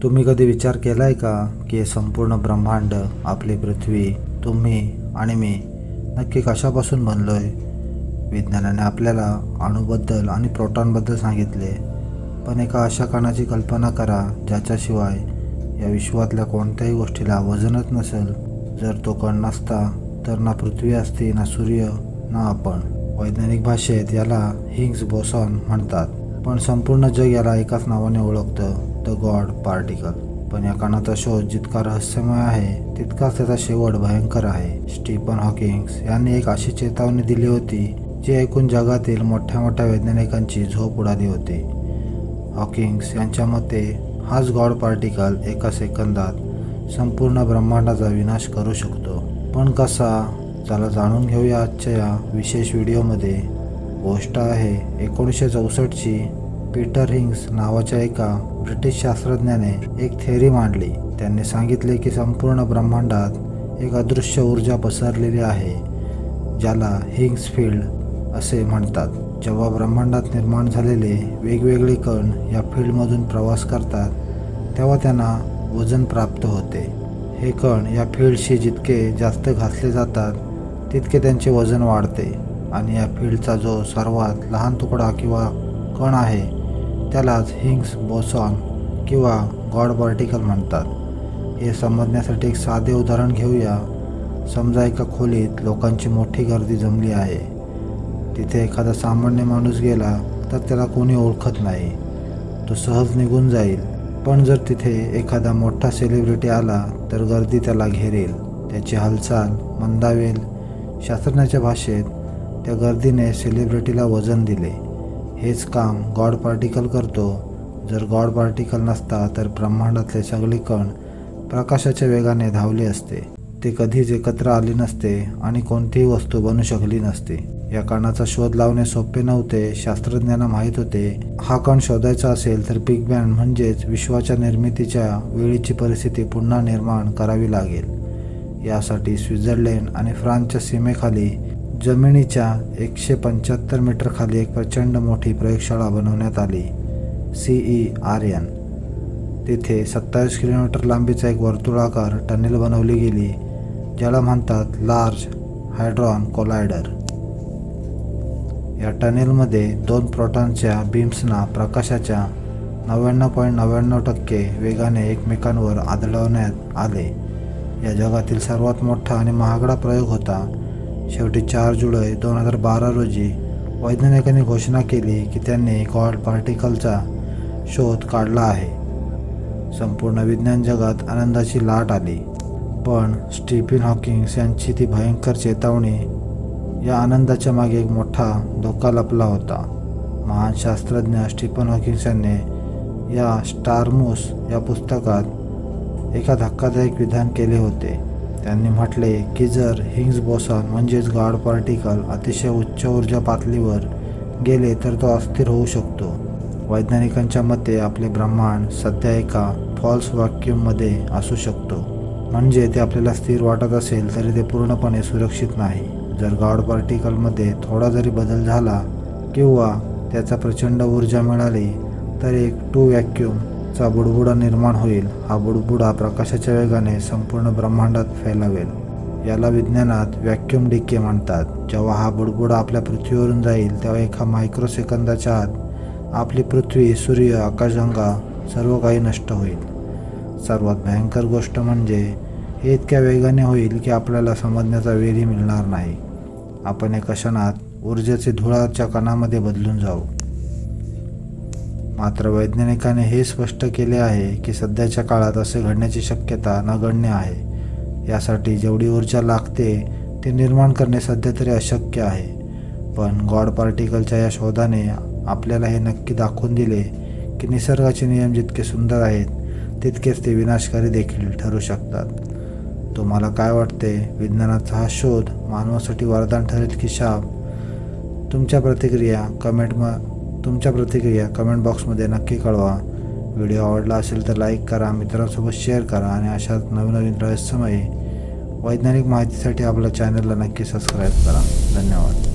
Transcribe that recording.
तुम्ही कधी विचार केला आहे का की हे संपूर्ण ब्रह्मांड, आपली पृथ्वी, तुम्ही आणि मी नक्की कशापासून बनलो आहे? विज्ञानाने आपल्याला अणूबद्दल आणि प्रोटॉनबद्दल सांगितले, पण एका अशा कणाची कल्पना करा ज्याच्याशिवाय या विश्वातल्या कोणत्याही गोष्टीला वजनच नसेल. जर तो कण नसता तर ना पृथ्वी असती, ना सूर्य, ना आपण. वैज्ञानिक भाषेत याला हिग्स बोसॉन म्हणतात, पण संपूर्ण जग याला एकाच नावाने ओळखतं, द गॉड पार्टिकल. पण या कणाचा शोध जितका रहस्यमय आहे तितकाच त्याचा शेवट भयंकर आहे. स्टीफन हॉकिंग्स यांनी एक अशी चेतावणी दिली होती जी ऐकून जगातील मोठ्या मोठ्या वैज्ञानिकांची झोप उडाली होती. हॉकिंग्स यांच्या मते हाच गॉड पार्टिकल एका सेकंदात संपूर्ण ब्रह्मांडाचा विनाश करू शकतो. पण कसा? चला जाणून घेऊया आजच्या या विशेष व्हिडिओमध्ये. गोष्ट आहे 1964ची. पीटर हिग्स नावाच्या एका ब्रिटिश शास्त्रज्ञाने एक थेअरी मांडली. त्यांनी सांगितले की संपूर्ण ब्रह्मांडात एक अदृश्य ऊर्जा पसरलेली आहे, ज्याला हिग्स फील्ड असे म्हणतात. जेव्हा ब्रह्मांडात निर्माण झालेले वेगवेगळे कण या फील्डमधून प्रवास करतात तेव्हा त्यांना वजन प्राप्त होते. हे कण या फील्डशी जितके जास्त घासले जातात तितके त्यांचे वजन वाढते आणि या फील्डचा जो सर्वात लहान तुकडा किंवा कण आहे त्यालाच हिग्स बोसॉन किंवा गॉड पार्टिकल म्हणतात. हे समजण्यासाठी एक साधे उदाहरण घेऊया. समजा एका खोलीत लोकांची मोठी गर्दी जमली आहे. तिथे एखादा सामान्य माणूस गेला तर त्याला कोणी ओळखत नाही, तो सहज निघून जाईल. पण जर तिथे एखादा मोठा सेलिब्रिटी आला तर गर्दी त्याला घेरेल, त्याची हालचाल मंदावेल. शास्त्रज्ञाच्या भाषेत त्या गर्दीने सेलिब्रिटीला वजन दिले. हेच काम गॉड पार्टिकल करतो. जर गॉड पार्टिकल नसता तर ब्रह्मांडातले सगळे कण प्रकाशाच्या वेगाने धावले असते. ते कधीच एकत्र आले नसते आणि कोणतीही वस्तू बनू शकली नसती. या कणाचा शोध लावणे सोपे नव्हते. शास्त्रज्ञांना माहीत होते हा कण शोधायचा असेल तर बिग बँग म्हणजेच विश्वाच्या निर्मितीच्या वेळीची परिस्थिती पुन्हा निर्माण करावी लागेल. यासाठी स्वित्झर्लंड आणि फ्रान्सच्या सीमेखाली जमिनीच्या 175 मीटर खाली एक प्रचंड मोठी प्रयोगशाळा बनवण्यात आली, CERN. तिथे 27 किलोमीटर लांबीचा एक वर्तुळाकार टनेल बनवली गेली, ज्याला म्हणतात लार्ज हायड्रॉन कोलायडर. या टनेलमध्ये 2 प्रोटॉनच्या बीम्सना प्रकाशाच्या 99.99% वेगाने एकमेकांवर आदळवण्यात आले. या जगातील सर्वात मोठा आणि महागडा प्रयोग होता. शेवटी 4 जुलै 2012 रोजी वैज्ञानिकांनी घोषणा केली की त्यांनी गॉड पार्टिकलचा शोध काढला आहे. संपूर्ण विज्ञान जगात आनंदाची लाट आली. पण स्टीफन हॉकिंग्स यांची ती भयंकर चेतावणी, या आनंदाच्या मागे एक मोठा धोका लपला होता. महान शास्त्रज्ञ स्टीफन हॉकिंग्स यांनी या स्टारमूस या पुस्तकात एका धक्कादायक विधान केले होते. त्यांनी म्हटले की जर हिग्स बोसॉन म्हणजेच गॉड पार्टिकल अतिशय उच्च ऊर्जा पातळीवर गेले तर तो अस्थिर होऊ शकतो. वैज्ञानिकांच्या मते आपले ब्रह्मांड सध्या एका फॉल्स व्हॅक्यूममध्ये असू शकतो. म्हणजे ते आपल्याला स्थिर वाटत असेल तरी ते पूर्णपणे सुरक्षित नाही. जर गॉड पार्टिकलमध्ये थोडा जरी बदल झाला किंवा त्याचा प्रचंड ऊर्जा मिळाली तर एक टू व्हॅक्यूमचा बुडबुडा निर्माण होईल. हा बुडबुडा प्रकाशाच्या वेगाने संपूर्ण ब्रह्मांडात फैलावेल. याला विज्ञानात व्हॅक्यूम डिके म्हणतात. जेव्हा हा बुडबुडा आपल्या पृथ्वीवरून जाईल तेव्हा एका मायक्रोसेकंदाच्या आत आपली पृथ्वी, सूर्य, आकाशगंगा सर्व काही नष्ट होईल. सर्वात भयंकर गोष्ट म्हणजे हे इतक्या वेगाने होईल की आपल्याला समजण्याचा वेळही मिळणार नाही. आपण एका क्षणात ऊर्जेचे धुळाच्या कणामध्ये बदलून जाऊ. मात्र वैज्ञानिकाने हे स्पष्ट केले आहे की सध्याच्या काळात असे घडण्याची शक्यता नगण्य आहे. यासाठी जेवढी ऊर्जा लागते ते निर्माण करणे सध्या तरी अशक्य आहे. पण गॉड पार्टिकलच्या या शोधाने आपल्याला हे नक्की दाखवून दिले की निसर्गाचे नियम जितके सुंदर आहेत तितकेच ते विनाशकारी देखील ठरू शकतात. तुम्हाला काय वाटते? विज्ञानाचा हा शोध मानवासाठी वरदान ठरेल की शाप? तुमच्या प्रतिक्रिया कमेंट बॉक्समध्ये नक्की कळवा. व्हिडिओ आवडला असेल तर लाईक करा, मित्रांसोबत शेअर करा आणि अशाच नवीन रहस्यमय वैज्ञानिक माहितीसाठी आपल्या चॅनलला नक्की सबस्क्राईब करा. धन्यवाद.